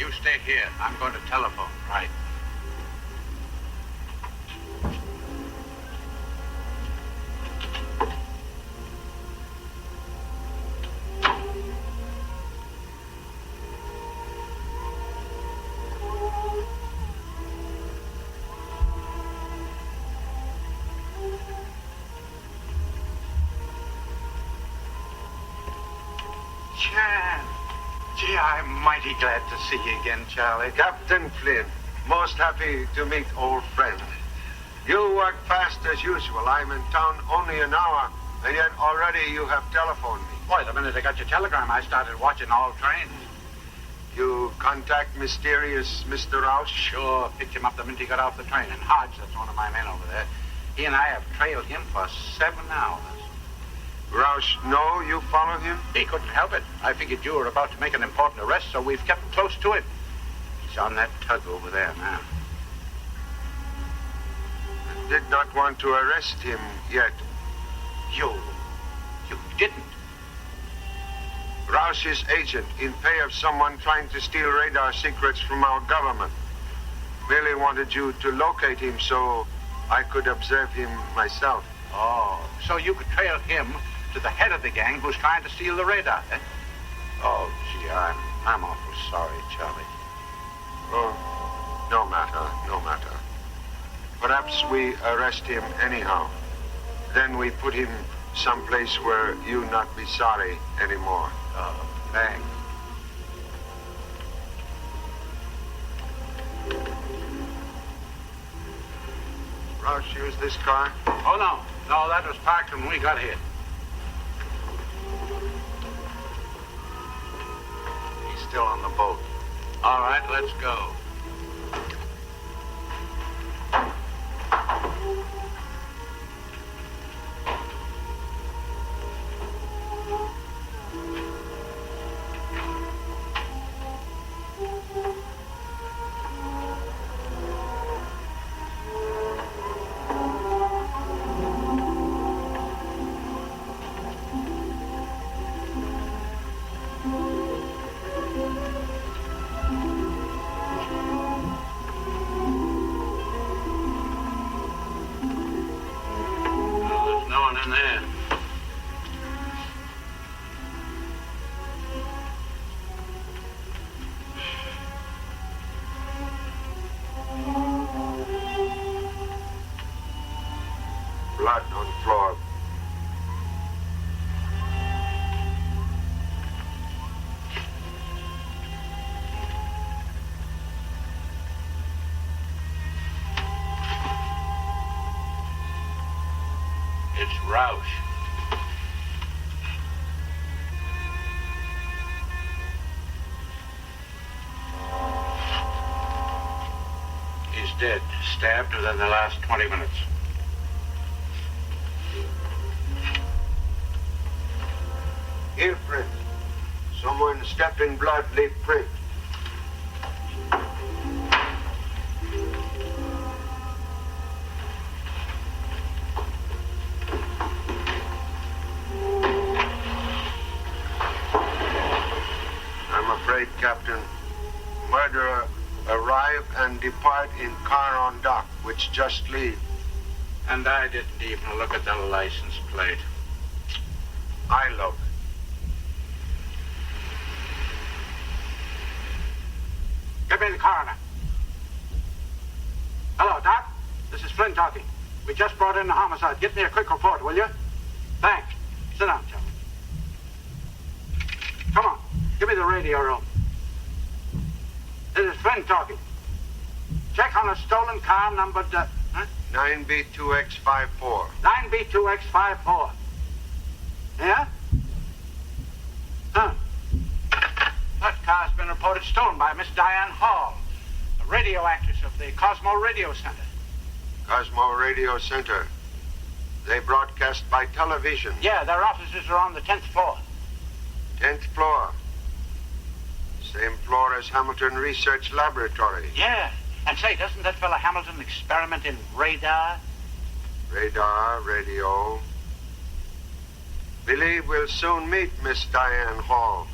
You stay here. I'm going to telephone. Right. Gee, I'm mighty glad to see you again, Charlie. Captain Flynn, most happy to meet old friend. You work fast as usual. I'm in town only an hour, and yet already you have telephoned me. Boy, the minute I got your telegram, I started watching all trains. You contact mysterious Mr. Rouse? Sure, picked him up the minute he got off the train. And Hodge, that's one of my men over there, he and I have trailed him for 7 hours. Roush, no, you follow him? He couldn't help it. I figured you were about to make an important arrest, so we've kept close to him. He's on that tug over there now. I did not want to arrest him yet. You didn't. Roush's agent in pay of someone trying to steal radar secrets from our government. Merely wanted you to locate him so I could observe him myself. Oh, so you could trail him to the head of the gang who's trying to steal the radar, eh? Oh, gee, I'm awful sorry, Charlie. Oh, no matter. Perhaps we arrest him anyhow. Then we put him someplace where you not be sorry anymore. Oh, thanks. Roush, use this car? Oh, no. No, that was parked when we got here. He's still on the boat. All right, let's go. In there. Blood on the floor. It's Roush. He's dead, stabbed within the last 20 minutes. Here, friend. Someone stepped in blood, leave print. Captain, murderer arrive and depart in car on dock, which just leave. And I didn't even look at the license plate. I look. Get me the coroner. Hello, Doc. This is Flynn talking. We just brought in the homicide. Get me a quick report, will you? Thanks. Sit down, Charlie. Come on. Give me the radio room. This is Flynn talking. Check on a stolen car numbered, 9B2X54. 9B2X54. Yeah? Huh. That car's been reported stolen by Miss Diane Hall, a radio actress of the Cosmo Radio Center. Cosmo Radio Center. They broadcast by television. Yeah, their offices are on the 10th floor. 10th floor. Same floor as Hamilton Research Laboratory. Yeah. And say, doesn't that fella Hamilton experiment in radar? Radar, radio. Believe we'll soon meet Miss Diane Hall.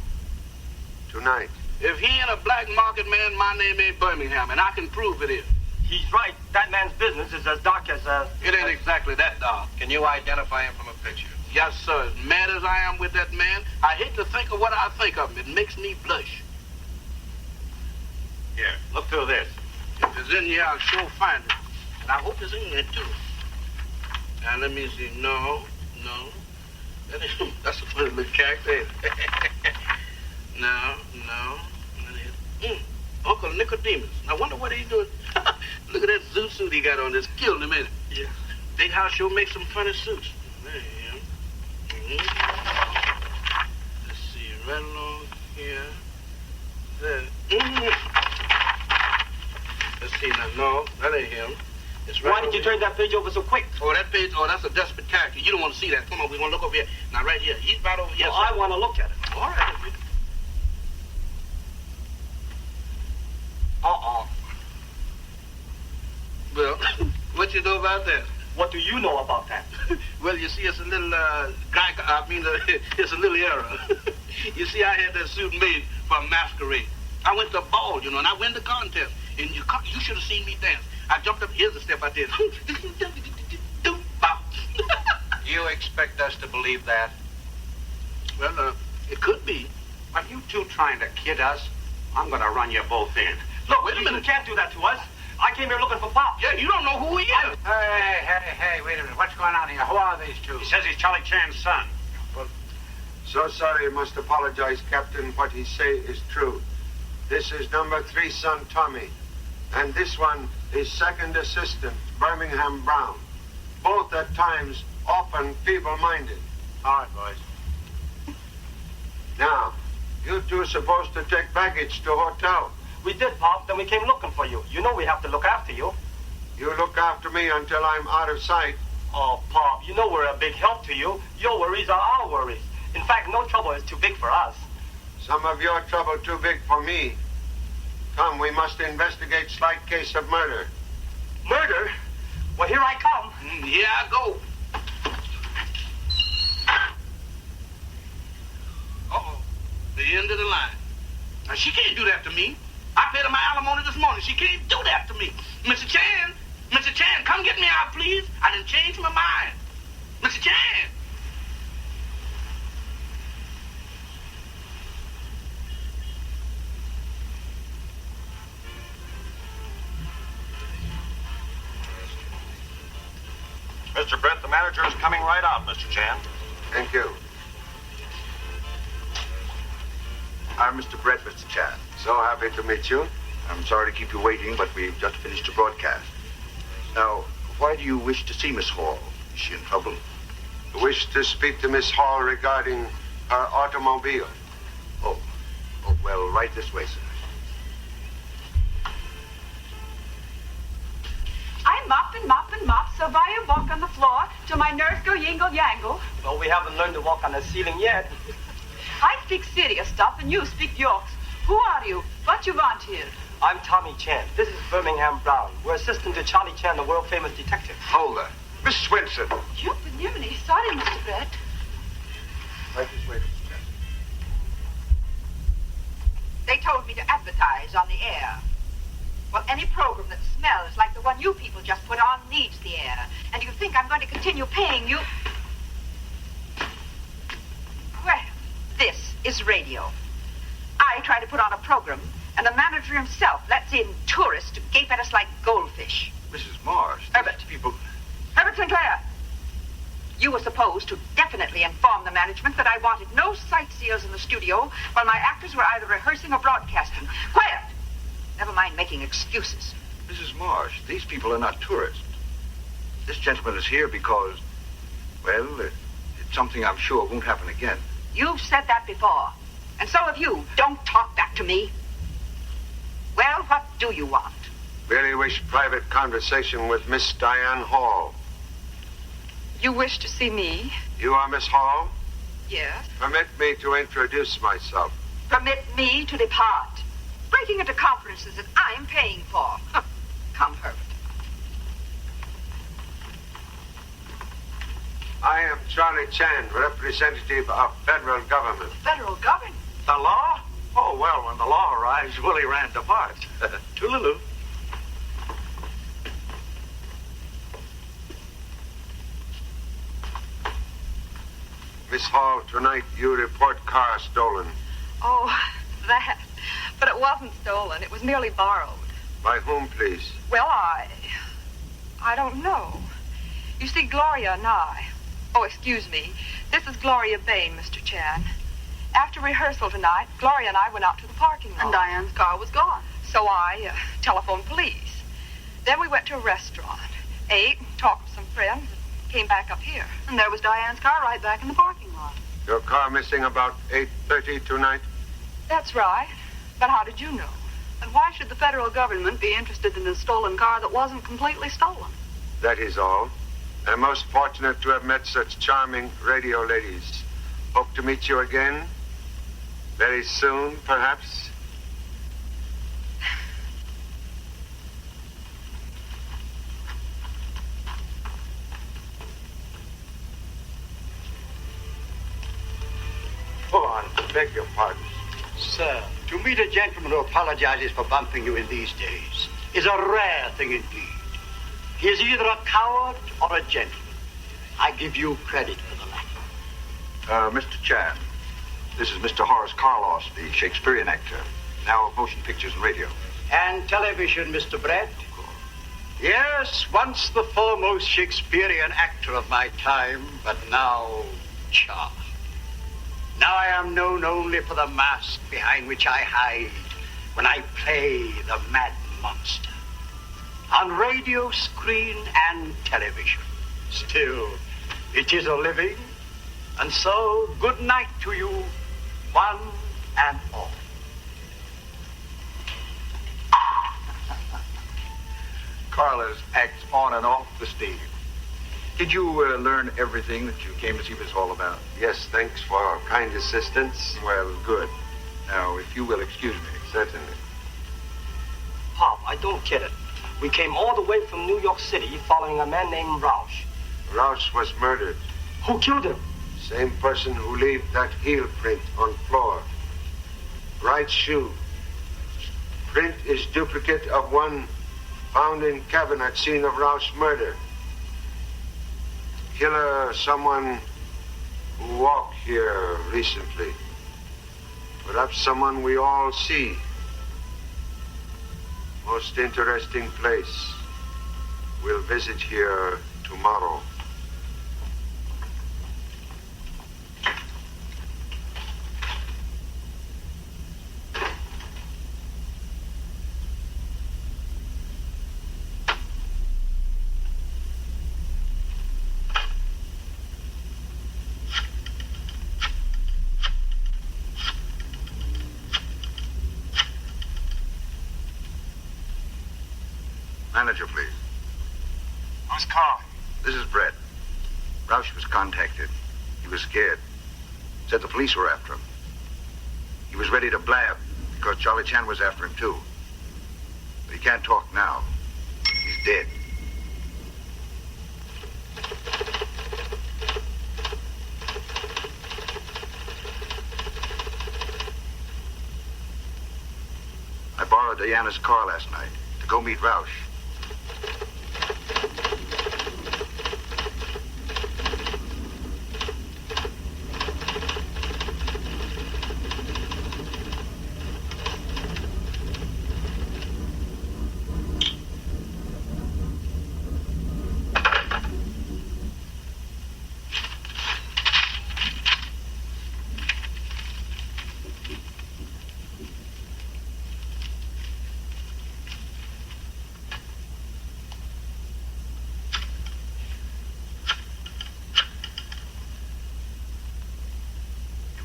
Tonight. If he ain't a black market man, my name ain't Birmingham, and I can prove it is. He's right. That man's business is as dark as It ain't exactly that dark. Can you identify him from a picture? Yes, sir. As mad as I am with that man, I hate to think of what I think of him. It makes me blush. Here, look through this. If it's in here, I'll sure find it. And I hope it's in there, too. Now, let me see. No. That's a funny little character, ain't it? No. Uncle Nicodemus. I wonder what he's doing. Look at that zoo suit he got on. That's killed him, ain't it? Yeah. Big house sure makes some funny suits. There he is. Let's see. Right along here. There. Let's see now. No, that ain't him. It's right. Why did you turn that page over so quick? Oh, that page. Oh, that's a desperate character. You don't want to see that. Come on, we want to look over here. Now, right here. He's right over here. Well, I want to look at it. All right. Well, what you know about that? What do you know about that? Well, you see, it's a little, it's a little error. You see, I had that suit made for a masquerade. I went to a ball, and I won the contest. And you should have seen me dance. I jumped up, here's the step I did. You expect us to believe that? Well, it could be. Are you two trying to kid us? I'm going to run you both in. Look, Wait a minute. You can't do that to us. I came here looking for Pop. Yeah, you don't know who he is. Hey, wait a minute. What's going on here? Who are these two? He says he's Charlie Chan's son. So sorry, I must apologize, Captain. What he say is true. This is number 3 son, Tommy. And this one is second assistant, Birmingham Brown. Both at times often feeble-minded. All right, boys. Now, you two are supposed to take baggage to hotel. We did, Pop. Then we came looking for you. You know we have to look after you. You look after me until I'm out of sight. Oh, Pop, you know we're a big help to you. Your worries are our worries. In fact, no trouble is too big for us. Some of your trouble too big for me. Come, we must investigate slight case of murder. Murder? Well, here I come. Here I go. Uh-oh. The end of the line. Now, she can't do that to me. I paid her my alimony this morning. She can't do that to me. Mr. Chan, come get me out, please. I done changed my mind. Mr. Chan. Mr. Brett, the manager is coming right out, Mr. Chan. Thank you. I'm Mr. Brett, Mr. Chan. So happy to meet you. I'm sorry to keep you waiting, but we've just finished the broadcast. Now, why do you wish to see Miss Hall? Is she in trouble? Wish to speak to Miss Hall regarding her automobile. Oh, well, right this way, sir. I mop and mop and mop, so I walk on the floor till my nerves go yingle-yangle. Well, we haven't learned to walk on the ceiling yet. I speak serious stuff and you speak jokes. Who are you? What you want here? I'm Tommy Chan. This is Birmingham Brown. We're assistant to Charlie Chan, the world-famous detective. Hold her. Miss Swenson. You Nimini. Sorry, Mr. Brett. Right this way, Mr. Chan. They told me to advertise on the air. Well, any program that smells like the one you people just put on needs the air. And you think I'm going to continue paying you? Well, this is radio. I try to put on a program, and the manager himself lets in tourists to gape at us like goldfish. Mrs. Marsh. Herbert. People... Herbert Sinclair, you were supposed to definitely inform the management that I wanted no sightseers in the studio while my actors were either rehearsing or broadcasting. Quiet! Never mind making excuses. Mrs. Marsh, these people are not tourists. This gentleman is here because, well, it's something I'm sure won't happen again. You've said that before. And so have you. Don't talk back to me. Well, what do you want? Really wish private conversation with Miss Diane Hall. You wish to see me? You are Miss Hall? Yes. Permit me to introduce myself. Permit me to depart. Breaking into conferences that I am paying for. Come, Herbert. I am Charlie Chan, representative of federal government. Federal government? The law? Oh, well, when the law arrives, Willie Rand departs. Toodaloo. Miss Hall, tonight you report car stolen. Oh, that. But it wasn't stolen. It was merely borrowed. By whom, please? Well, I don't know. You see, Gloria and I... Oh, excuse me. This is Gloria Bain, Mr. Chan. After rehearsal tonight, Gloria and I went out to the parking lot. And Diane's car was gone. So I telephoned police. Then we went to a restaurant, ate, talked with some friends, and came back up here. And there was Diane's car right back in the parking lot. Your car missing about 8:30 tonight? That's right. But how did you know? And why should the federal government be interested in a stolen car that wasn't completely stolen? That is all. I'm most fortunate to have met such charming radio ladies. Hope to meet you again. Very soon, perhaps. Go on, beg your pardon. Sir, to meet a gentleman who apologizes for bumping you in these days is a rare thing indeed. He is either a coward or a gentleman. I give you credit for the latter. Mr. Chan, this is Mr. Horace Carlos, the Shakespearean actor, now of motion pictures and radio. And television, Mr. Brett. Yes, once the foremost Shakespearean actor of my time, but now charred. Now I am known only for the mask behind which I hide when I play the mad monster. On radio, screen, and television. Still, it is a living. And so, good night to you, one and all. Carlos acts on and off the stage. Did you learn everything that you came to see Miss Hall about? Yes, thanks for kind assistance. Well, good. Now, if you will excuse me. Certainly. Pop, I don't get it. We came all the way from New York City following a man named Rausch. Rausch was murdered. Who killed him? Same person who left that heel print on floor. Right shoe. Print is duplicate of one found in cabin at scene of Rausch's murder. Killer, someone who walked here recently. Perhaps someone we all see. Most interesting place. We'll visit here tomorrow. Manager, please. Who's calling? This is Brett. Rausch was contacted. He was scared. Said the police were after him. He was ready to blab because Charlie Chan was after him, too. But he can't talk now. He's dead. I borrowed Diana's car last night to go meet Rausch.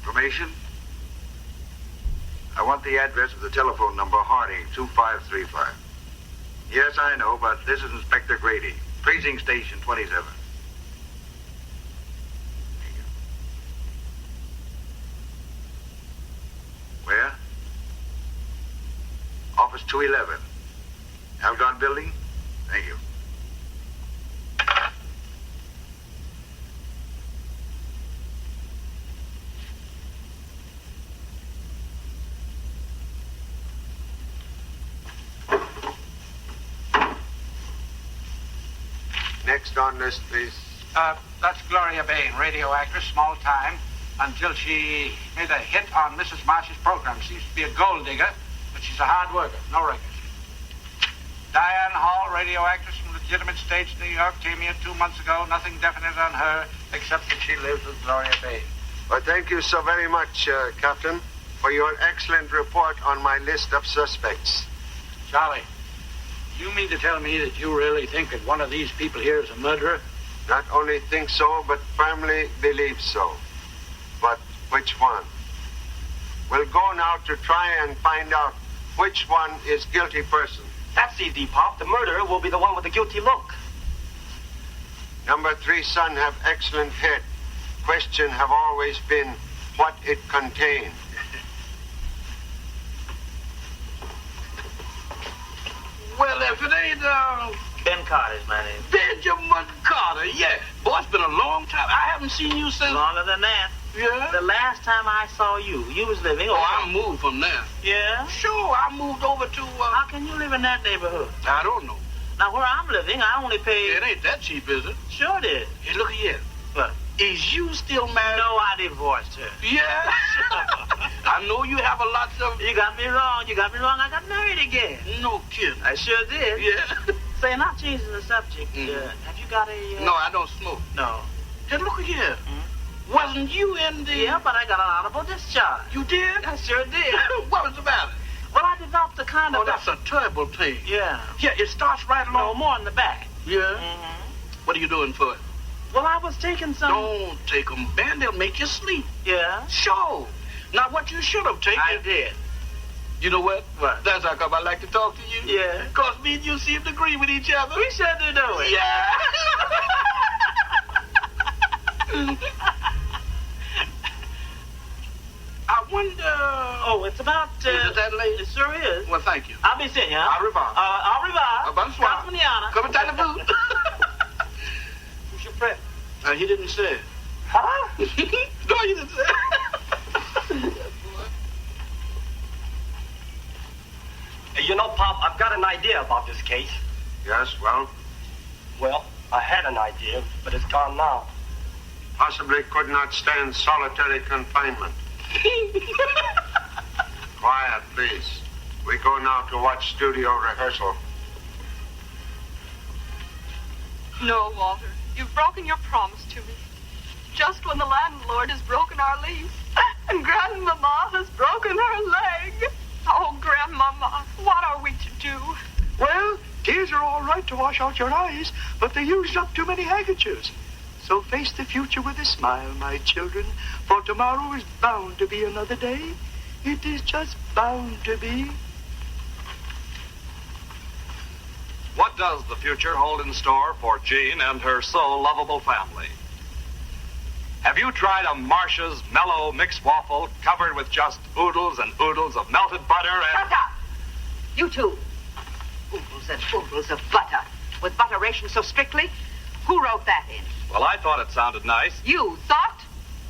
Information? I want the address of the telephone number, Hardy, 2535. Yes, I know, but this is Inspector Grady, Precinct Station 27. Thank you. Where? Office 211. Algon Building? Thank you. Next on list, please. That's Gloria Bain, radio actress, small time, until she made a hit on Mrs. Marsh's program. Seems to be a gold digger, but she's a hard worker. No records. Diane Hall, radio actress from legitimate stage, New York, came here 2 months ago. Nothing definite on her, except that she lives with Gloria Bain. Well, thank you so very much, Captain, for your excellent report on my list of suspects. Charlie, you mean to tell me that you really think that one of these people here is a murderer? Not only think so, but firmly believe so. But which one? We'll go now to try and find out which one is guilty person. That's easy, Pop. The murderer will be the one with the guilty look. Number 3 son have excellent head. Question have always been what it contained. Well, if it ain't, Ben Carter's my name. Benjamin Carter, yeah. Boy, it's been a long time. I haven't seen you since... Longer than that. Yeah? The last time I saw you, you was living over... Oh, I moved from there. Yeah? Sure, I moved over to, How can you live in that neighborhood? I don't know. Now, where I'm living, I only pay... It ain't that cheap, is it? Sure it is. Hey, look here. What? Is you still married? No, I divorced her. Yeah? I know you have a lot of... You got me wrong. You got me wrong. I got married again. No kidding. I sure did. Yeah? Say, not changing the subject. Have you got a... No, I don't smoke. No. Hey, look here. Wasn't you in the... Yeah, but I got an honorable discharge. You did? I sure did. What was the matter? Well, I developed a kind of... Oh, that's a terrible thing. Yeah. Yeah, it starts right No, along. more in the back. Yeah? Mm-hmm. What are you doing for it? Well, I was taking some... Don't take them, Ben. They'll make you sleep. Yeah? Sure. Now, what you should have taken... I did. You know what? What? That's how come I like to talk to you. Yeah. Because me and you seem to agree with each other. We sure do know it. Yeah. I wonder... Oh, it's about... Is it that late? It sure is. Well, thank you. I'll be seeing you, huh? Au revoir. Au revoir. Bonsoir. Hasta mañana. Come and tell the food. Who's your friend? He didn't say. Huh? No, he didn't say. You know, Pop, I've got an idea about this case. Yes, well, Well, I had an idea, but it's gone now. possibly could not stand solitary confinement. Quiet, please. We go now to watch studio rehearsal. No, Walter. You've broken your promise to me. Just when the landlord has broken our lease. And Grandmama has broken her leg. Oh, Grandmama, what are we to do? Well, tears are all right to wash out your eyes, but they used up too many handkerchiefs. So face the future with a smile, my children, for tomorrow is bound to be another day. It is just bound to be. What does the future hold in store for Jean and her so lovable family? Have you tried a Marcia's mellow mixed waffle covered with just oodles and oodles of melted butter and... Shut up! You two. Oodles and oodles of butter. With butter rationed so strictly? Who wrote that in? Well, I thought it sounded nice. You thought?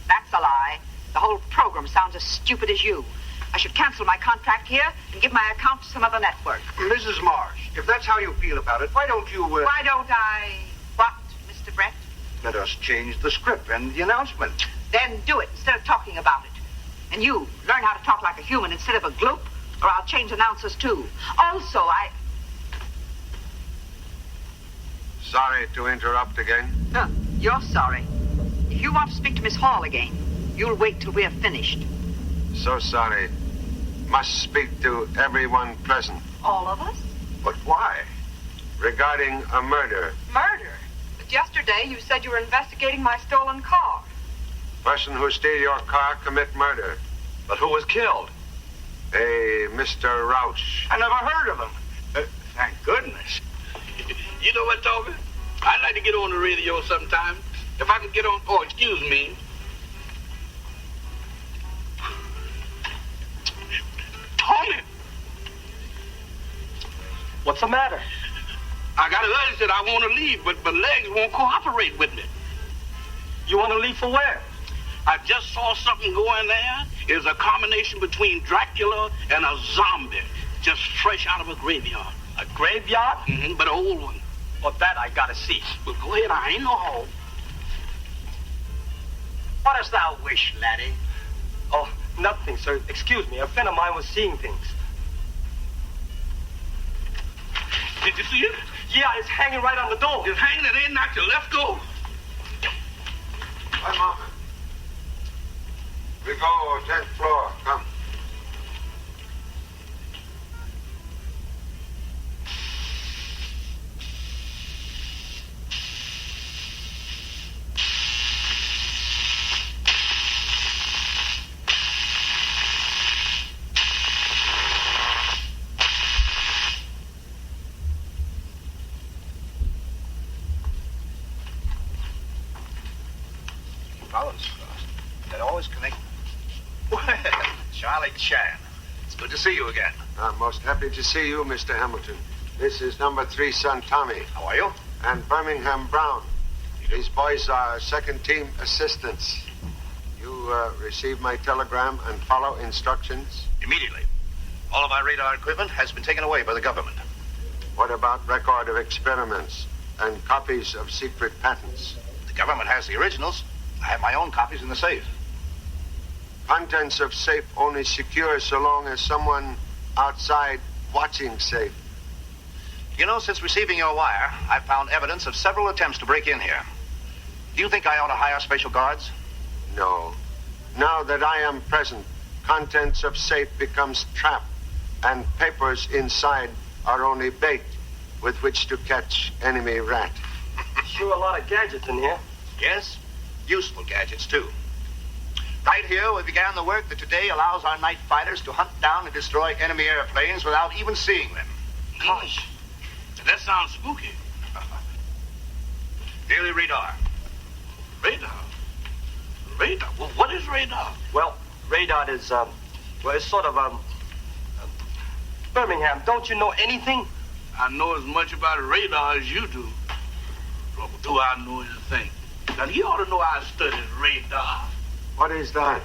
That's a lie. The whole program sounds as stupid as you. I should cancel my contract here and give my account to some other network. Mrs. Marsh, if that's how you feel about it, why don't you, Why don't I... What, Mr. Brett? let us change the script and the announcement? Then do it instead of talking about it. And you, learn how to talk like a human instead of a gloop, or I'll change announcers too. Also, Sorry to interrupt again. You're sorry. If you want to speak to Miss Hall again, you'll wait till we're finished. So sorry. Must speak to everyone present All of us? But why? regarding a murder. Murder? But yesterday you said you were investigating my stolen car. Person who steal your car commit murder. But who was killed? A Mr. Roush. I never heard of him. Thank goodness. You know what, Toby? I'd like to get on the radio sometime. If I can get on... Oh, excuse me. Tony! What's the matter? I got an urge that I want to leave, but my legs won't cooperate with me. You want to leave for where? I just saw something going there. It's a combination between Dracula and a zombie, just fresh out of a graveyard. A graveyard? But an old one. Well, that I gotta see. Well, go ahead. I ain't no hoe. What dost thou wish, laddie? Oh, nothing, sir. Excuse me. A friend of mine was seeing things. Did you see it? Yeah, it's hanging right on the door. It's hanging. It ain't knocked your left go. One moment. We go 10th floor. Come. Fellas, that always connect. Well, Charlie Chan. It's good to see you again. I'm most happy to see you, Mr. Hamilton. This is number 3 son Tommy. How are you? And Birmingham Brown. These boys are second team assistants. You receive my telegram and follow instructions? Immediately. All of our radar equipment has been taken away by the government. What about record of experiments and copies of secret patents? The government has the originals. I have my own copies in the safe. Contents of safe only secure so long as someone outside watching safe. You know, since receiving your wire, I've found evidence of several attempts to break in here. Do you think I ought to hire special guards? No. Now that I am present, contents of safe becomes trap, and papers inside are only bait with which to catch enemy rat. Sure a lot of gadgets in here. Yes, useful gadgets, too. Right here, we began the work that today allows our night fighters to hunt down and destroy enemy airplanes without even seeing them. Gosh. That sounds spooky. Daily radar. Radar? Radar? Well, what is radar? Well, radar is, it's sort of, Birmingham, don't you know anything? I know as much about radar as you do. Well, do I know anything? Now, you ought to know I studied radar. What is that?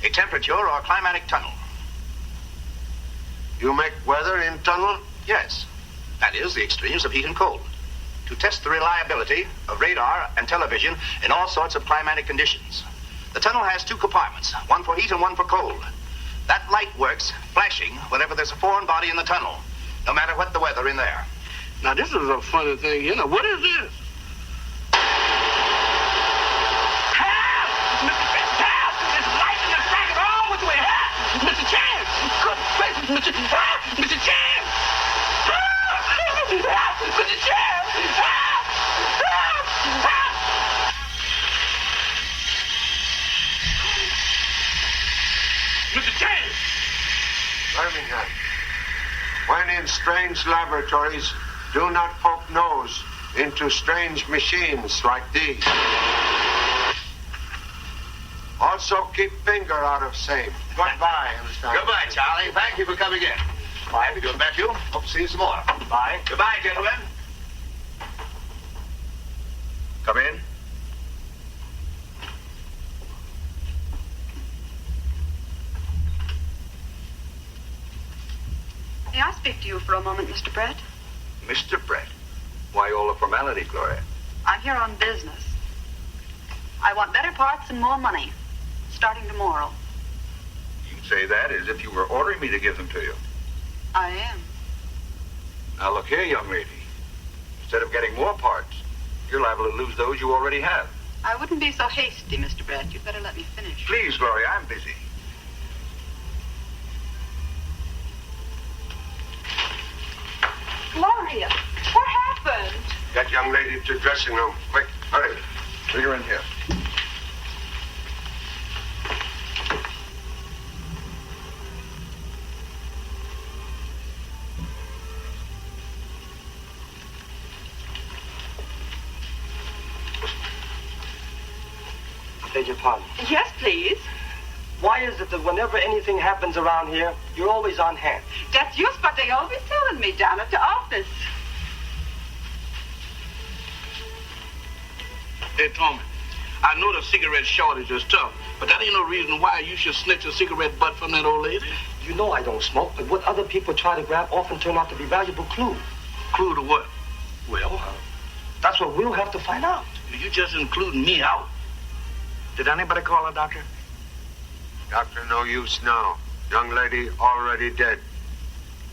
A temperature or climatic tunnel. You make weather in tunnel? Yes. That is, the extremes of heat and cold. To test the reliability of radar and television in all sorts of climatic conditions. The tunnel has 2 compartments, one for heat and one for cold. That light works, flashing, whenever there's a foreign body in the tunnel, no matter what the weather in there. Now, this is a funny thing here. Now, what is this? Help! Help! There's light in the track of all which way. Help! Mr. Chan! Good gracious, Mr. Help! Mr. Chan! Help! Mr. Chan! Help! Help! Help! Mr. Chan! Birmingham. When in strange laboratories, do not poke nose into strange machines like these. Also keep finger out of same. Goodbye, Mr. Goodbye, Charlie. Thank you for coming in. Bye. Good to meet you. Hope to see you some more. Bye. Goodbye, gentlemen. Come in. May I speak to you for a moment, Mr. Brett? Mr. Brett. Why all the formality, Gloria? I'm here on business. I want better parts and more money, starting tomorrow. You say that as if you were ordering me to give them to you. I am. Now look here, young lady. Instead of getting more parts, you're liable to lose those you already have. I wouldn't be so hasty, Mr. Brett. You'd better let me finish. Please, Gloria, I'm busy. Gloria, what happened? That young lady to dressing room. Quick, hurry. Bring her in here. Beg your pardon. Yes, please. Why is it that whenever anything happens around here, you're always on hand? That's just what they always telling me down at the office. Hey, Tommy, I know the cigarette shortage is tough, but that ain't no reason why you should snitch a cigarette butt from that old lady. You know I don't smoke, but what other people try to grab often turn out to be valuable clue. Clue to what? Well, that's what we'll have to find out. You just including me out. Did anybody call a doctor? Doctor, no use now. Young lady already dead.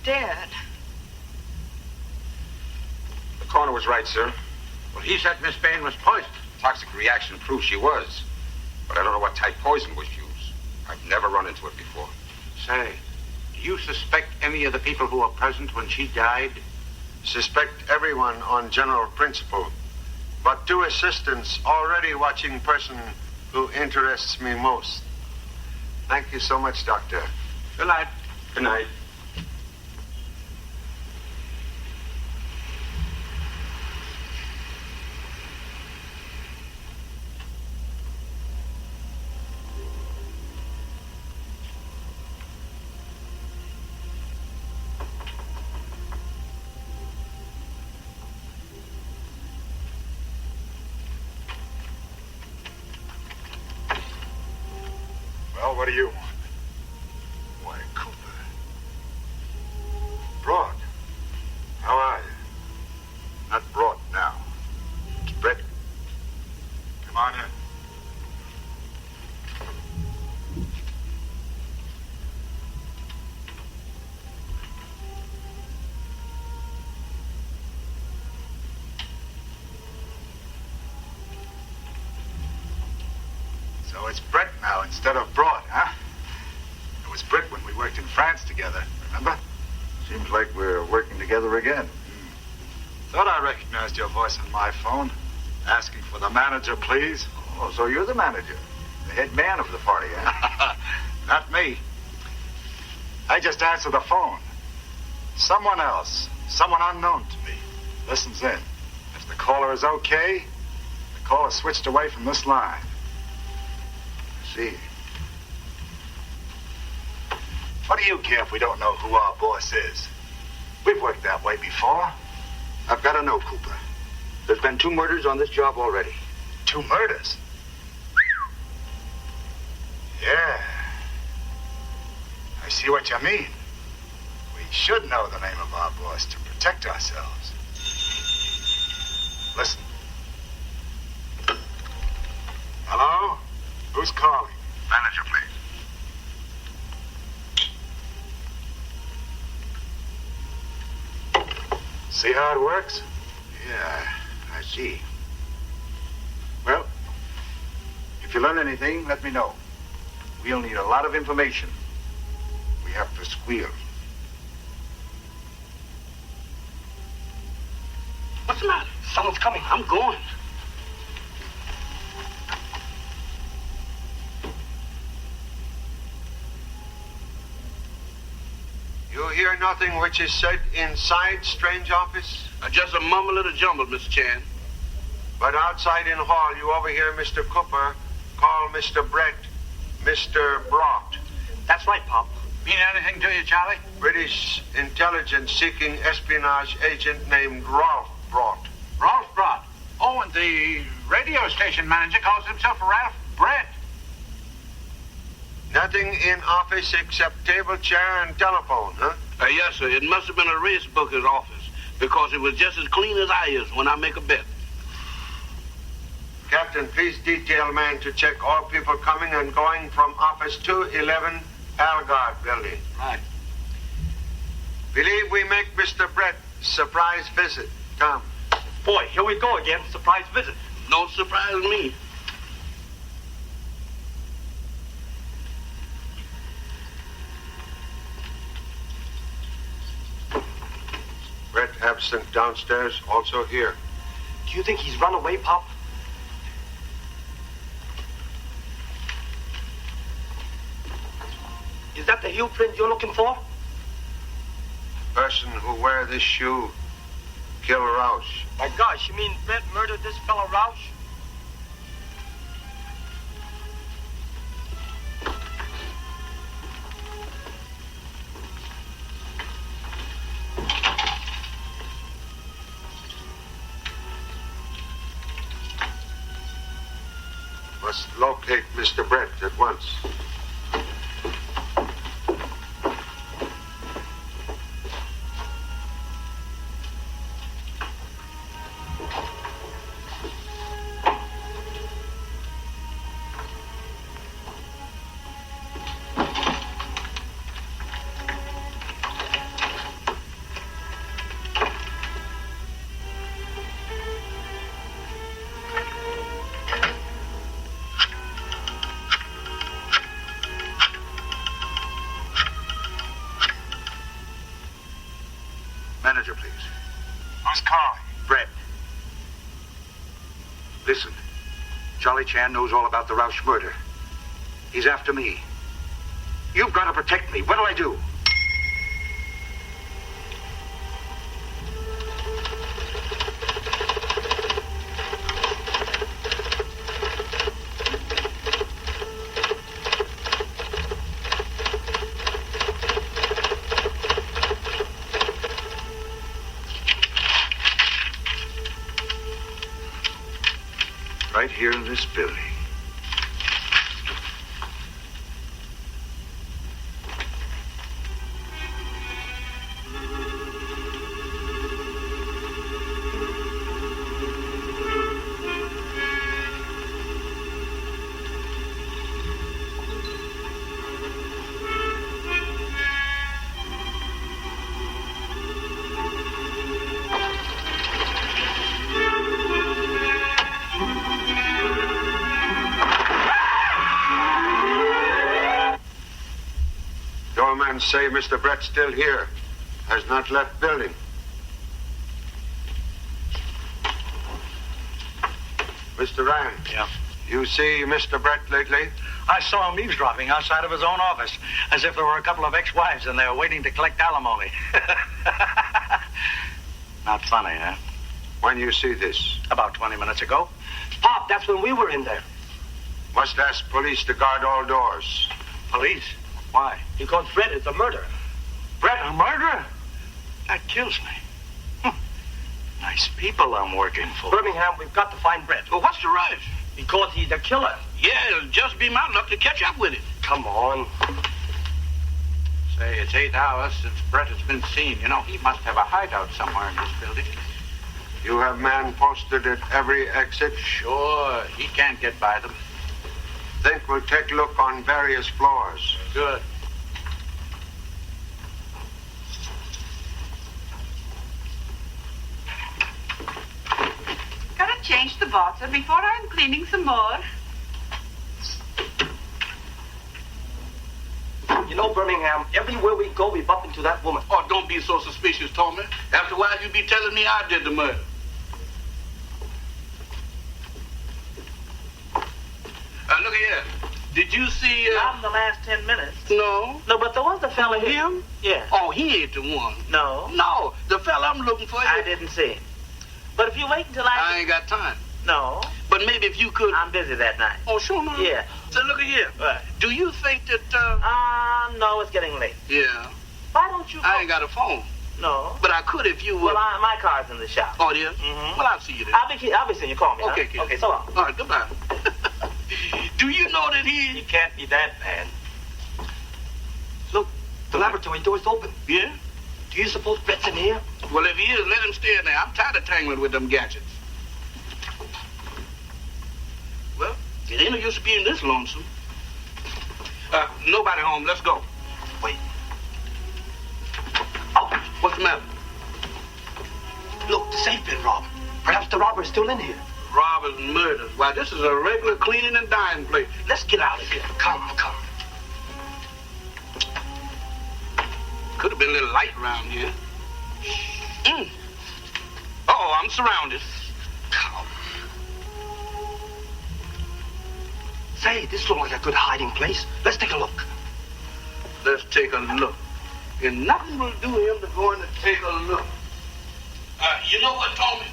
Dead. The coroner was right, sir. Well, he said Miss Bain was poisoned. Toxic reaction proves she was. But I don't know what type poison was used. I've never run into it before. Say, do you suspect any of the people who were present when she died? Suspect everyone on general principle. But two assistants already watching person who interests me most. Thank you so much, Doctor. Good night. Good night. Well, what do you want? Why, Cooper. Broad. How are you? Not Broad now. It's Brett. Come on in. So it's Brett now instead of Broad, huh? It was Brett when we worked in France together, remember? Seems like we're working together again. Thought I recognized your voice on my phone. Asking for the manager, please. Oh, so you're the manager. The head man of the party, huh? Not me. I just answer the phone. Someone else, someone unknown to me, listens in. If the caller is okay, the caller switched away from this line. See. What do you care if we don't know who our boss is? We've worked that way before. I've got to know, Cooper. There's been 2 murders on this job already. 2 murders? Yeah. I see what you mean. We should know the name of our boss to protect ourselves. Listen. Hello? Who's calling? Manager, please. See how it works? Yeah, I see. Well, if you learn anything, let me know. We'll need a lot of information. We have to squeal. What's the matter? Someone's coming. I'm going. You hear nothing which is said inside strange office? Just a mumble and a jumble, Mr. Chan. But outside in hall, you overhear Mr. Cooper call Mr. Brett Mr. Brought. That's right, Pop. Mean anything to you, Charlie? British intelligence seeking espionage agent named Rolf Brought. Rolf Brott. Oh, and the radio station manager calls himself Ralph Brett. Nothing in office except table, chair, and telephone, huh? Yes, sir. It must have been a race booker's office because it was just as clean as I is when I make a bet. Captain, please detail man to check all people coming and going from office 211 Algard building. Right. Believe we make Mr. Brett surprise visit. Come. Boy, here we go again. Surprise visit. No surprise me. Brett absent downstairs, also here. Do you think he's run away, Pop? Is that the heel print you're looking for? Person who wear this shoe, kill Roush. My gosh, you mean Brett murdered this fellow Roush? Must locate Mr. Brett at once. messenger, please. Who's calling? Brett. Listen, Jolly Chan knows all about the Roush murder. He's after me. You've got to protect me. What'll I do? Right here in this building. Say Mr. Brett's still here. Has not left building. Mr. Ryan. Yeah? You see Mr. Brett lately? I saw him eavesdropping outside of his own office, as if there were a couple of ex-wives in there waiting to collect alimony. Not funny, huh? When you see this? About 20 minutes ago. Pop, that's when we were in there. Must ask police to guard all doors. Police? Why? Because Brett is a murderer. Brett, a murderer? That kills me. Nice people I'm working for. Birmingham, we've got to find Brett. Well, what's the rush? Because he's a killer. Yeah, it'll just be my luck to catch up with it. Come on. Say, it's 8 hours since Brett has been seen. You know, he must have a hideout somewhere in this building. You have men posted at every exit? Sure, he can't get by them. Think we'll take a look on various floors. Good. Gotta change the water before I'm cleaning some more. You know, Birmingham, everywhere we go, we bump into that woman. Oh, don't be so suspicious, Tommy. Afterwards, you be telling me I did the murder. Look here. Did you see... Not in the last 10 minutes. No. No, but there was a fella here. Him? Yeah. Oh, he ain't the one. No. No, the fella I'm looking for. I didn't see him. But if you wait until I ain't got time. No. But maybe if you could... I'm busy that night. Oh, sure, no. Yeah. So look at here. What? Do you think that... No, it's getting late. Yeah. Why don't you... I ain't got a phone. No. But I could if you would... Well, my car's in the shop. Oh, it is? Mm-hmm. Well, I'll see you then. I'll be seeing you. Call me, Okay, huh? kid. Okay, so long. All right, goodbye. Do you know that He can't be that bad. Look, the laboratory door's open. Yeah? Do you suppose Brett's in here? Well, if he is, let him stay in there. I'm tired of tangling with them gadgets. Well, it ain't no use being this lonesome. Nobody home. Let's go. Wait. Oh, what's the matter? Look, the safe been robbed. Perhaps the robber's still in here. Robbers and murders. Why, this is a regular cleaning and dyeing place. Let's get out of here. Come. Could have been a little light around here. Oh, I'm surrounded. Come. Say, this looks like a good hiding place. Let's take a look. Let's take a look. And nothing will do him to go in and take a look. You know what, Tommy?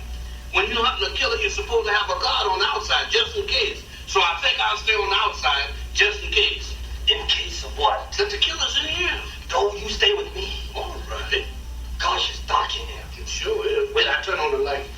When you're hunting a killer, you're supposed to have a guard on the outside, just in case. So I think I'll stay on the outside, just in case. In case of what? That the killer's in here. No, you stay with me. All right. Gosh, it's dark in here. It sure is. Wait, I turn on the light.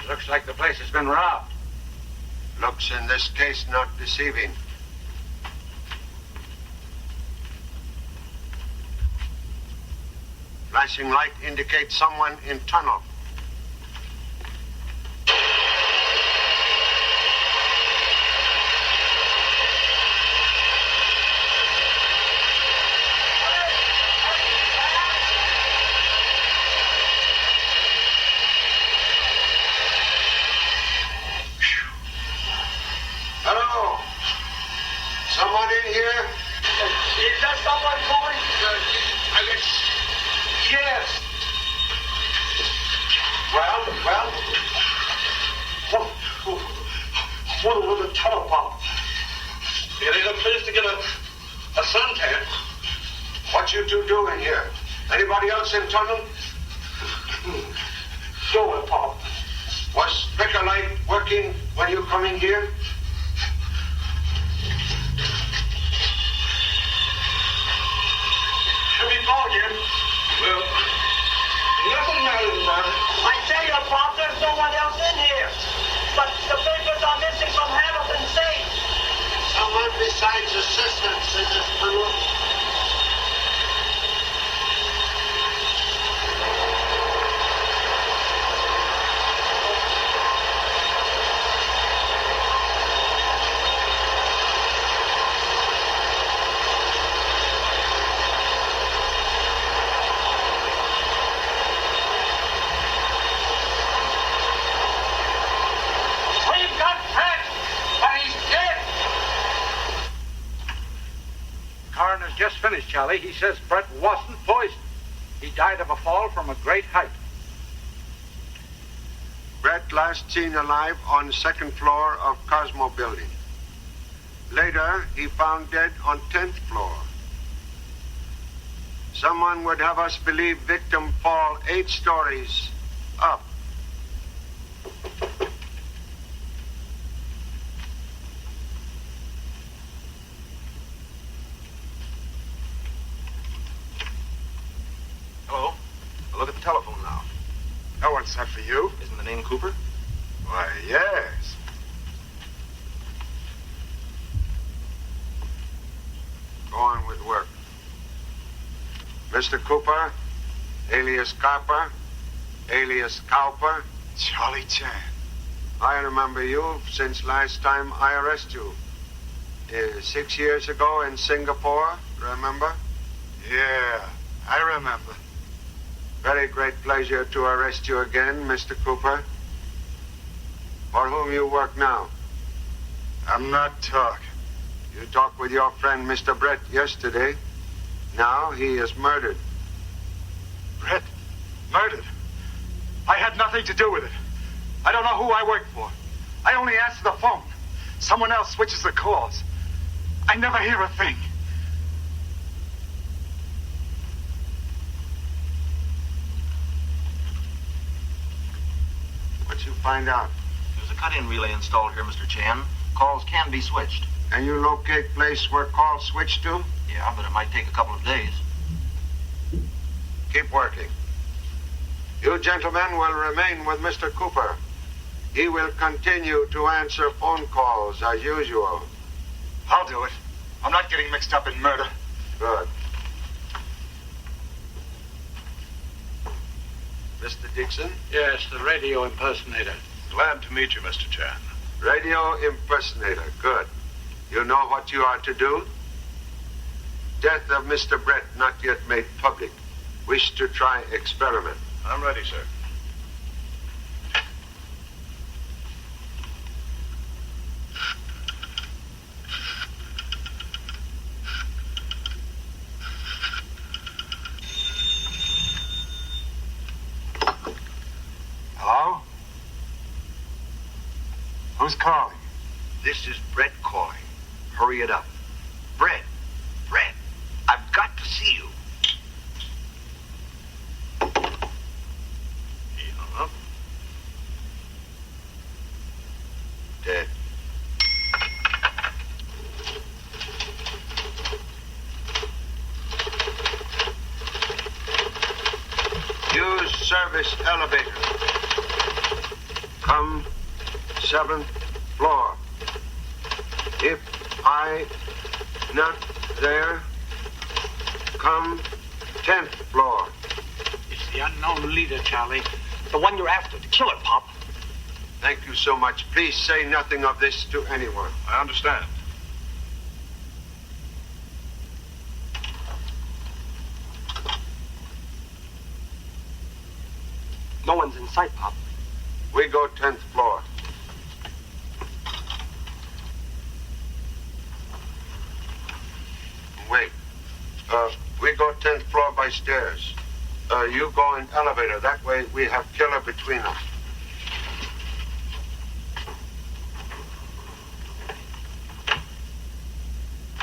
Looks like the place has been robbed. Looks in this case not deceiving. Flashing light indicates someone in tunnel. Hello? Someone in here? Is there someone calling? Yes. Well? What was the tunnel, Pop? It ain't a place to get a suntan. What you two doing here? Anybody else in tunnel? Going, Pop. Was Picker light working when you come in here? Should we go again? Well, nothing matters about it. I tell you, Pop, there's no one else in here. But the papers are missing from Hamilton's safe. Someone besides assistants in this tunnel. We've got Brett, but he's dead. Coroner's just finished, Charlie. He says Brett wasn't poisoned. He died of a fall from a great height. Brett last seen alive on second floor of Cosmo building. Later, he found dead on 10th floor. Someone would have us believe victim fall 8 stories up. Hello? I'll look at the telephone now. No one sent for you. Isn't the name Cooper? Why, yes. Go on with work. Mr. Cooper, alias Carper, alias Cowper. Charlie Chan. I remember you since last time I arrested you. 6 years ago in Singapore, remember? Yeah, I remember. Very great pleasure to arrest you again, Mr. Cooper. For whom you work now? I'm not talking. You talked with your friend, Mr. Brett, yesterday. Now he is murdered. Brett? Murdered? I had nothing to do with it. I don't know who I work for. I only answer the phone. Someone else switches the calls. I never hear a thing. What'd you find out? There's a cut-in relay installed here, Mr. Chan. Calls can be switched. Can you locate place where calls switch to? Yeah, but it might take a couple of days. Keep working. You gentlemen will remain with Mr. Cooper. He will continue to answer phone calls as usual. I'll do it. I'm not getting mixed up in murder. Good. Mr. Dixon? Yes, the radio impersonator. Glad to meet you, Mr. Chan. Radio impersonator. Good. You know what you are to do? Death of Mr. Brett not yet made public. Wish to try experiment. I'm ready, sir. Hello? Who's calling? This is Brett calling. Hurry it up. Brett, I've got to see you. He hung up. Dead. Use service elevator. come 7th floor. If I not there, come 10th floor. It's the unknown leader, Charlie. The one you're after, the killer, Pop. Thank you so much. Please say nothing of this to anyone. I understand. No one's in sight, Pop. We go 10th floor. Wait. We go 10th floor by stairs. You go in elevator. That way we have killer between us.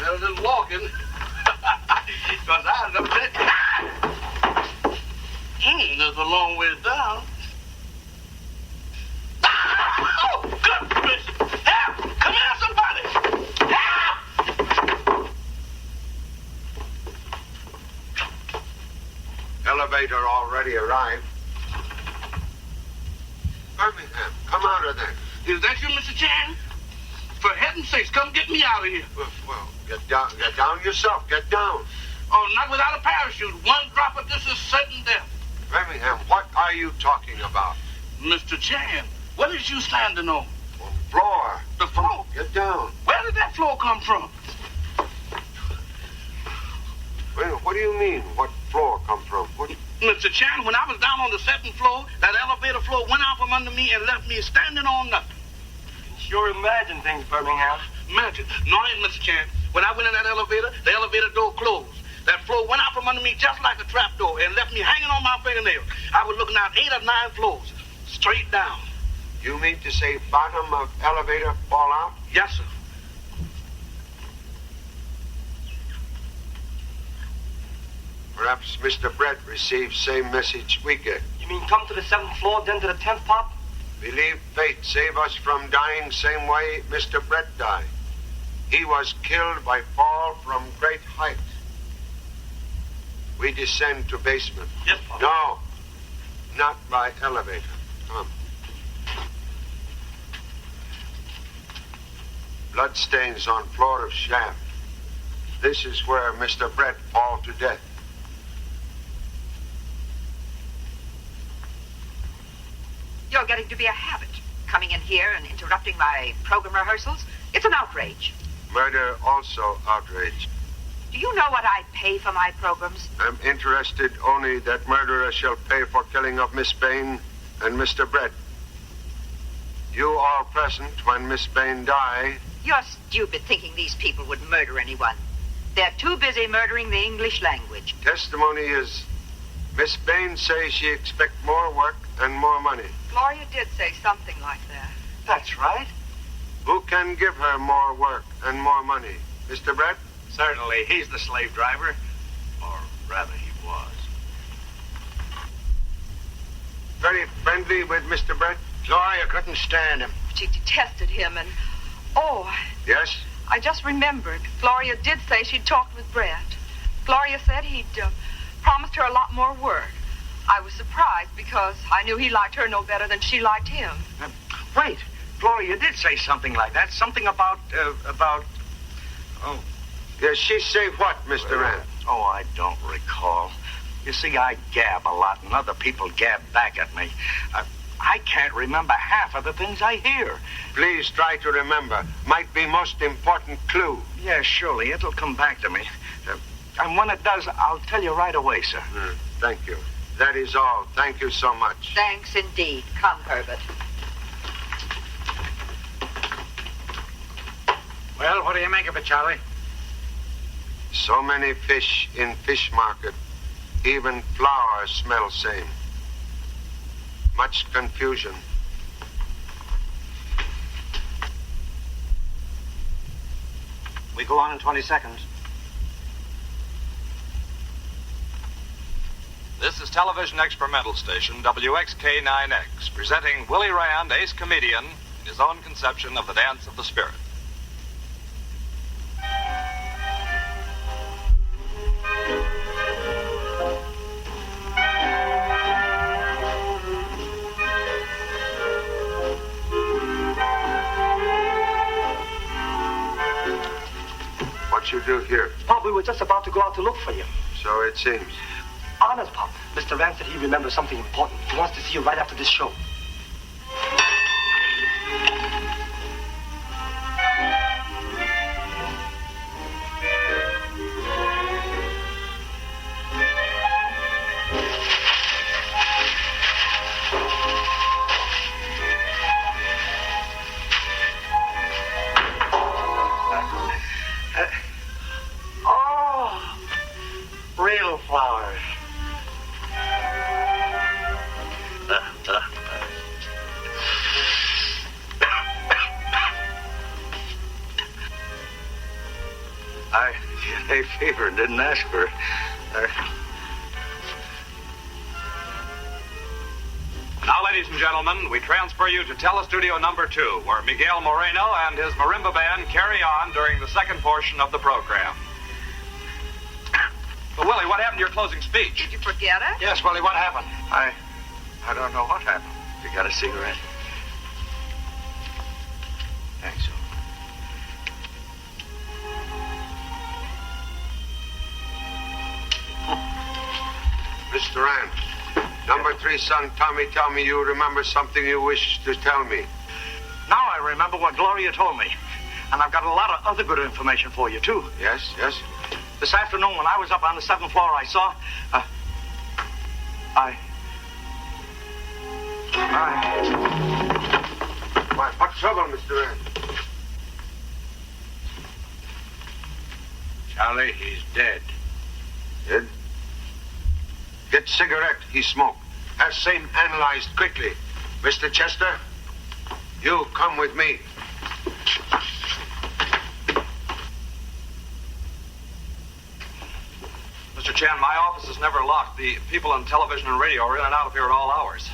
Well, just walking. Because I was up there. There's a long way down. Oh, goodness! Help! Come here, somebody! Help! Elevator already arrived. Birmingham, come out of there. Is that you, Mr. Chan? For heaven's sakes, come get me out of here. Well, get down yourself. Get down. Oh, not without a parachute. One drop of this is certain death. Birmingham, what are you talking about? Mr. Chan, what is you standing on? On the floor. The floor? Get down. Where did that floor come from? Well, what do you mean, what floor come from? What? Mr. Chan, when I was down on the 7th floor, that elevator floor went out from under me and left me standing on nothing. Sure imagine things, Birmingham. Imagine. No, I ain't, Mr. Chan. When I went in that elevator, the elevator door closed. That floor went out from under me just like a trap door and left me hanging on my fingernails. I was looking out 8 or 9 floors, straight down. You mean to say bottom of elevator fall out? Yes, sir. Perhaps Mr. Brett received same message we get. You mean come to the 7th floor, then to the 10th, Pop? Believe fate save us from dying same way Mr. Brett died. He was killed by fall from great height. We descend to basement. Yes, Pop. No, not by elevator. Come. Bloodstains on floor of shaft. This is where Mr. Brett fall to death. You're getting to be a habit, coming in here and interrupting my program rehearsals. It's an outrage. Murder also outrage. Do you know what I pay for my programs? I'm interested only that murderer shall pay for killing of Miss Bain and Mr. Brett. You all present when Miss Bain die. You're stupid thinking these people would murder anyone. They're too busy murdering the English language. Testimony is Miss Bain says she expect more work and more money. Gloria did say something like that. That's right. Who can give her more work and more money? Mr. Brett? Certainly, he's the slave driver. Or rather, he was. Very friendly with Mr. Brett? Gloria couldn't stand him. She detested him and... Oh, Yes? I just remembered. Gloria did say she'd talked with Brett. Gloria said he'd promised her a lot more work. I was surprised because I knew he liked her no better than she liked him. Wait, Gloria did say something like that. Something about... Oh. Yes, she say what, Mr. Rand? Oh, I don't recall. You see, I gab a lot, and other people gab back at me. I can't remember half of the things I hear. Please try to remember. Might be most important clue. Yeah, surely. It'll come back to me. And when it does, I'll tell you right away, sir. Thank you. That is all. Thank you so much. Thanks indeed. Come, Herbert. Well, what do you make of it, Charlie? So many fish in fish market. Even flour smell same. Much confusion. We go on in 20 seconds. This is television experimental station WXK9X, presenting Willie Rand, ace comedian, in his own conception of the dance of the spirit. you do here? Pop, we were just about to go out to look for you. So it seems. Honest, Pop. Mr. Rand said he remembers something important. He wants to see you right after this show. Real flowers. I had a fever and didn't ask for it. Now, ladies and gentlemen, we transfer you to Telestudio number 2, where Miguel Moreno and his marimba band carry on during the second portion of the program. But, Willie, what happened to your closing speech? Did you forget it? Yes, Willie, what happened? I don't know what happened. You got a cigarette? Thanks. Mr. Rand, number 3 son, Tommy, tell me you remember something you wish to tell me. Now I remember what Gloria told me. And I've got a lot of other good information for you, too. Yes, yes? This afternoon, when I was up on the 7th floor, I saw... Why, what trouble, Mr. Rand? Charlie, he's dead. Dead? Get cigarette he smoked. Have same analyzed quickly. Mr. Chester, you come with me. Mr. Chan, my office is never locked. The people on television and radio are in and out of here at all hours.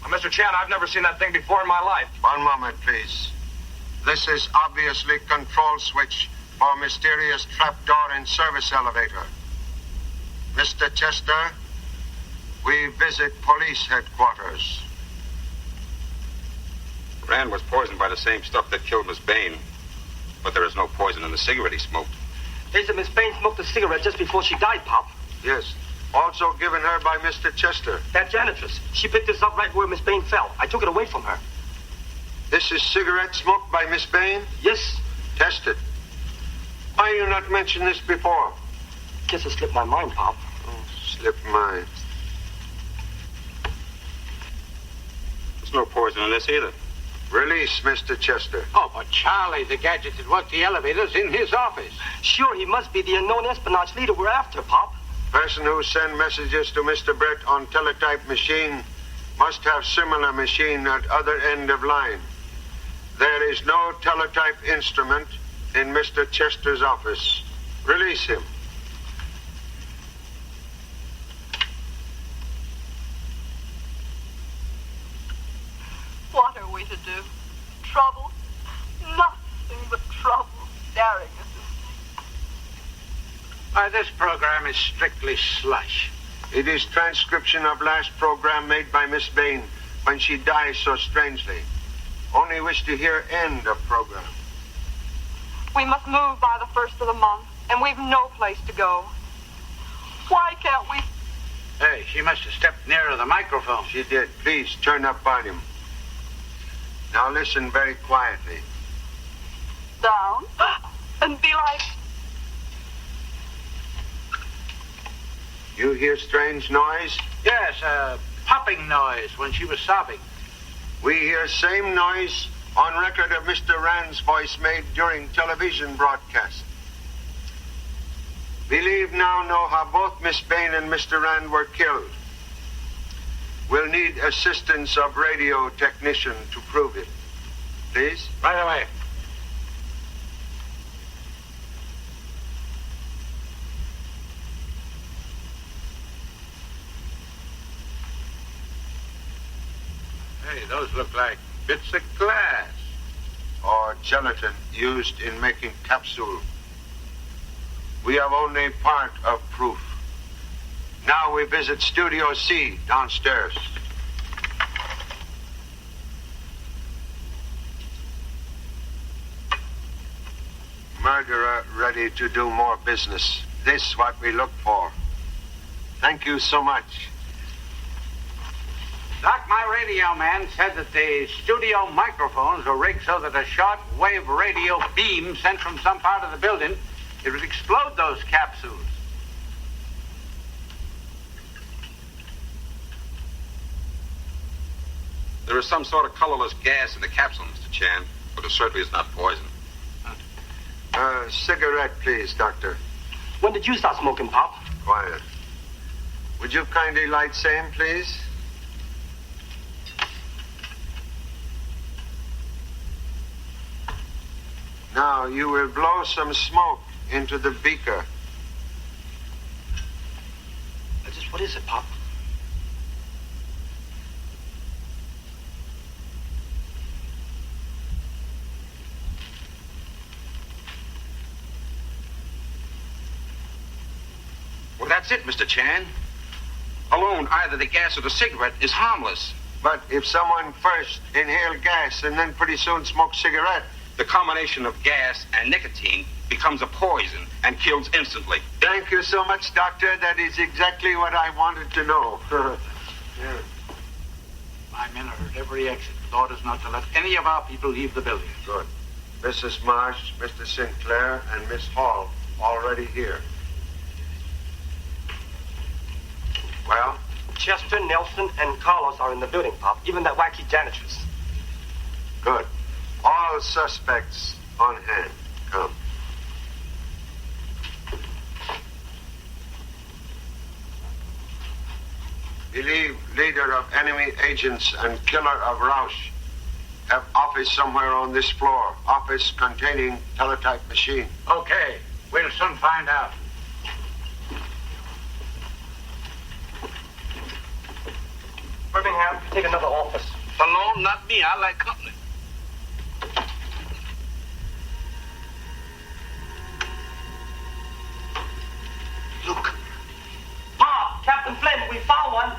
Mr. Chan, I've never seen that thing before in my life. One moment, please. This is obviously control switch for mysterious trapdoor in service elevator. Mr. Chester, we visit police headquarters. Rand was poisoned by the same stuff that killed Miss Bain. But there is no poison in the cigarette he smoked. They said Miss Bain smoked a cigarette just before she died, Pop. Yes. Also given her by Mr. Chester. That janitress. She picked this up right where Miss Bain fell. I took it away from her. This is cigarette smoked by Miss Bain? Yes. Tested. Why you not mention this before? Guess it slipped my mind, Pop. Oh, slipped mine. There's no poison in this either. Release, Mr. Chester. Oh, but Charlie, the gadget that worked the elevators in his office. Sure, he must be the unknown espionage leader we're after, Pop. Person who send messages to Mr. Brett on teletype machine must have similar machine at other end of line. There is no teletype instrument in Mr. Chester's office. Release him. What are we to do? Trouble? Nothing but trouble staring us. Why, this program is strictly slush. It is transcription of last program made by Miss Bain when she died so strangely. Only wish to hear end of program. We must move by the 1st of the month, and we've no place to go. Why can't we... Hey, she must have stepped nearer the microphone. She did. Please turn up volume. Now listen very quietly. down and be like... You hear strange noise? Yes, a popping noise when she was sobbing. We hear same noise on record of Mr. Rand's voice made during television broadcast. Believe now know how both Miss Bain and Mr. Rand were killed. We'll need assistance of radio technician to prove it. Please? Right away. Hey, those look like bits of glass. Or gelatin used in making capsule. We have only part of proof. Now we visit Studio C downstairs. Murderer ready to do more business. This what we look for. Thank you so much. Doc, my radio man said that the studio microphones were rigged so that a short-wave radio beam sent from some part of the building, it would explode those capsules. There is some sort of colorless gas in the capsule, Mr. Chan, but it certainly is not poison. Cigarette, please, Doctor. When did you start smoking, Pop? Quiet. Would you kindly light same, please? Now, you will blow some smoke into the beaker. What is it, Pop? Well, that's it, Mr. Chan. Alone, either the gas or the cigarette is harmless. But if someone first inhale gas and then pretty soon smoke cigarette, the combination of gas and nicotine becomes a poison and kills instantly. Thank you so much, Doctor. That is exactly what I wanted to know. Yeah. My men are at every exit. The order is not to let any of our people leave the building. Good. Mrs. Marsh, Mr. Sinclair, and Miss Hall already here. Well? Chester, Nelson, and Carlos are in the building, Pop. Even that wacky janitress. Good. All suspects on hand. Come. Believe leader of enemy agents and killer of Rausch. Have office somewhere on this floor. Office containing teletype machine. Okay. We'll soon find out. Birmingham, take another office. Alone, not me. I like company. Look. Pop, Captain Flynn, we found one.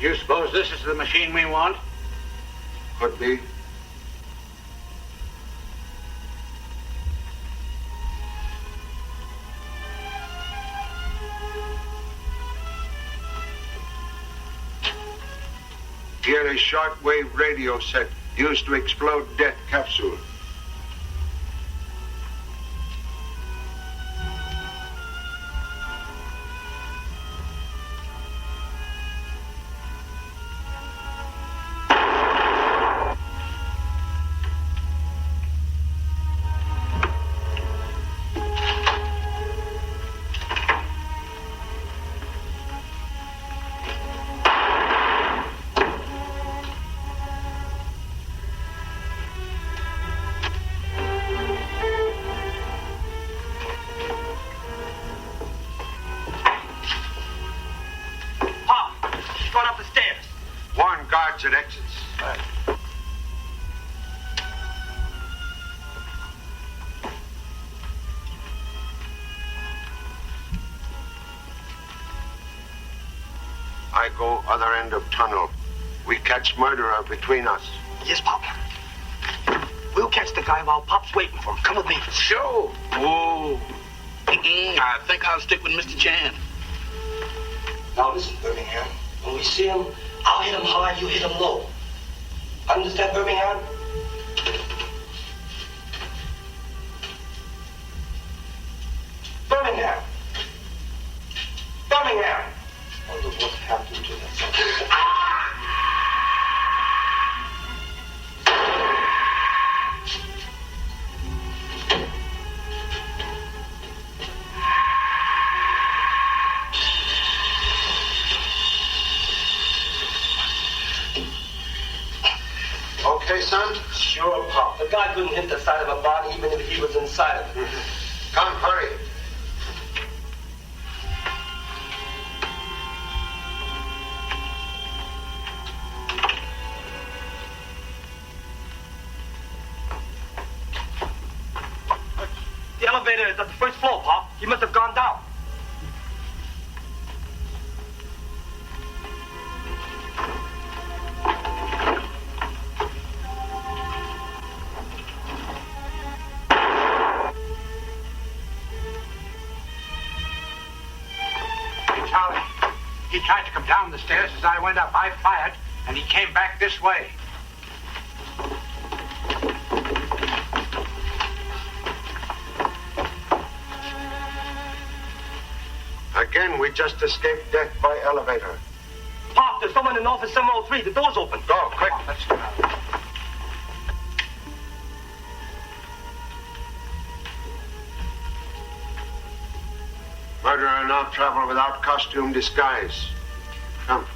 You suppose this is the machine we want? Could be. Here a shortwave radio set used to explode death capsule. At exits. Right. I go other end of tunnel. We catch murderer between us. Yes, Pop. We'll catch the guy while Pop's waiting for him. Come with me. Sure. Oh. I think I'll stick with Mr. Chan. Now listen, Birmingham. When we see him, I'll hit him hard, you hit him low. Understand, Birmingham? Birmingham! Birmingham! I wonder what happened to that. Okay, son? Sure, Pop. The guy couldn't hit the side of a body even if he was inside of it. Come, hurry. The elevator is at the first floor, Pop. He must have gone down. Hey, Charlie, he tried to come down the stairs as I went up. I fired, and he came back this way. Again, we just escaped death by elevator. Pop, there's someone in office 703. The door's open. Go, quick. Let's go. Murderer now travel without costume disguise. Come.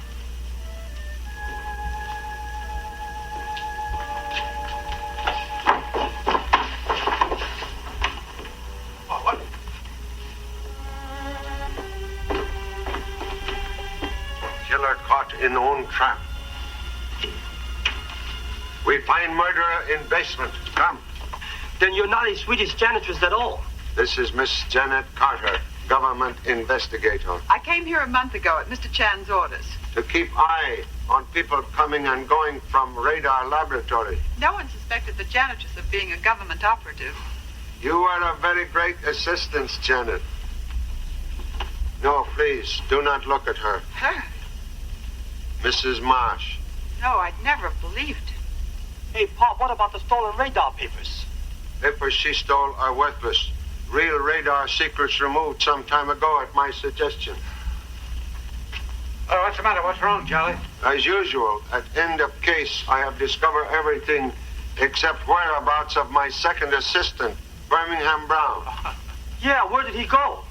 Oh, what? Killer caught in own trap. We find murderer in basement. Come. Then you're not a Swedish janitress at all. This is Miss Janet Carter, government investigator. I came here a month ago at Mr. Chan's orders. To keep eye on people coming and going from radar laboratory. No one suspected the janitress of being a government operative. You are a very great assistance, Janet. No, please, do not look at her. Her? Mrs. Marsh. No, I'd never have believed. Hey, Pop, what about the stolen radar papers? Papers she stole are worthless. Real radar secrets removed some time ago at my suggestion. Oh, what's the matter? What's wrong, Charlie? As usual, at end of case, I have discovered everything except whereabouts of my second assistant, Birmingham Brown. Yeah, where did he go?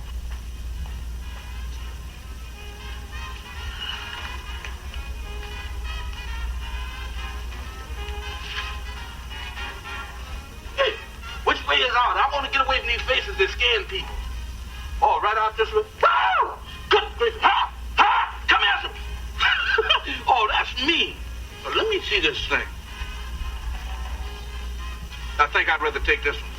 Hey, which way is out? I want to get away from these faces that scan people. Oh, right out this way. Oh, good grief. Ha! Ha! Come here. Oh, that's me. Well, let me see this thing. I think I'd rather take this one.